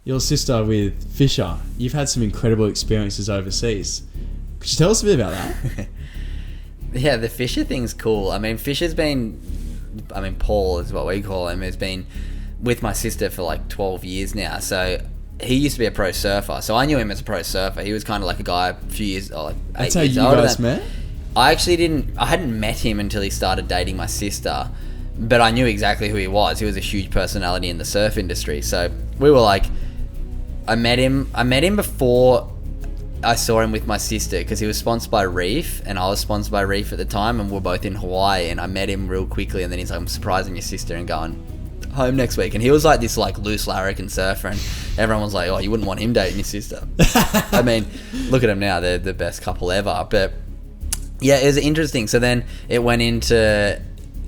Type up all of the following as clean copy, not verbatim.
your sister with Fisher, you've had some incredible experiences overseas. Could you tell us a bit about that? Yeah, the Fisher thing's cool. I mean, Paul is what we call him, has been with my sister for like 12 years now. So he used to be a pro surfer. So I knew him as a pro surfer. He was kind of like a guy a few years, like 8 That's how years you older guys than- met? I hadn't met him until he started dating my sister, but I knew exactly who he was. He was a huge personality in the surf industry. So we were like, I met him before I saw him with my sister, because he was sponsored by Reef and I was sponsored by Reef at the time, and we're both in Hawaii, and I met him real quickly, and then he's like, I'm surprising your sister and going home next week. And he was like this like loose larrikin surfer, and everyone was like, oh, you wouldn't want him dating your sister. I mean, look at them now, they're the best couple ever. But yeah, it was interesting. So then it went into,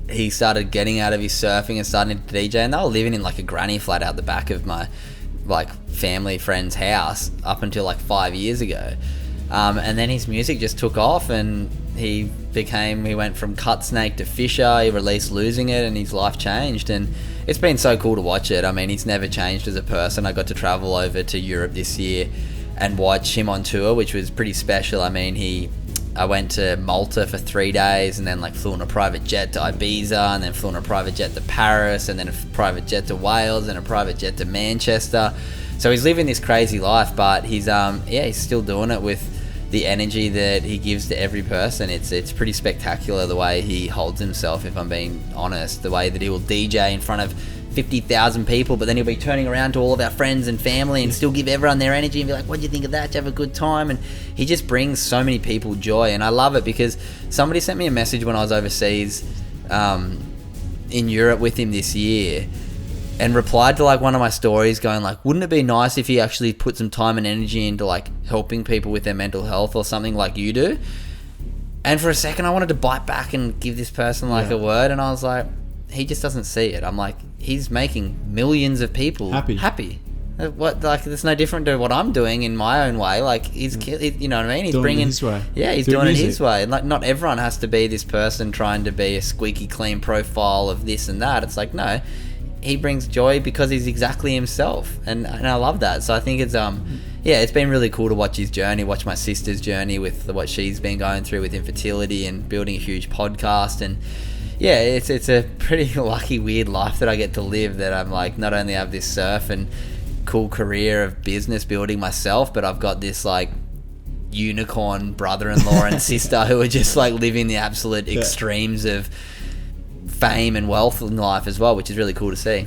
he started getting out of his surfing and starting to DJ, and they were living in like a granny flat out the back of my like family friend's house up until like 5 years ago. And then his music just took off, and he went from Cut Snake to Fisher. He released Losing It, and his life changed, and it's been so cool to watch it. I mean, he's never changed as a person. I got to travel over to Europe this year and watch him on tour, which was pretty special. I mean, I went to Malta for 3 days, and then like flew on a private jet to Ibiza, and then flew on a private jet to Paris, and then a private jet to Wales, and a private jet to Manchester. So he's living this crazy life, but he's still doing it with the energy that he gives to every person. It's pretty spectacular the way he holds himself, if I'm being honest. The way that he will DJ in front of 50,000 people, but then he'll be turning around to all of our friends and family and still give everyone their energy and be like, what do you think of that? Did you have a good time? And he just brings so many people joy, and I love it, because somebody sent me a message when I was overseas in Europe with him this year, and replied to like one of my stories going like, wouldn't it be nice if he actually put some time and energy into like helping people with their mental health or something like you do? And for a second I wanted to bite back and give this person like a word, and I was like, he just doesn't see it. I'm like, he's making millions of people happy. What, like, it's no different to what I'm doing in my own way. Like, you know what I mean? He's doing it his way. Yeah, he's doing it his way. Like, not everyone has to be this person trying to be a squeaky clean profile of this and that. It's like, no, he brings joy because he's exactly himself, and I love that. So I think it's it's been really cool to watch his journey, watch my sister's journey with what she's been going through with infertility and building a huge podcast. And yeah, it's a pretty lucky, weird life that I get to live, that I'm like, not only have this surf and cool career of business building myself, but I've got this like unicorn brother-in-law and sister who are just like living the absolute extremes of fame and wealth in life as well, which is really cool to see.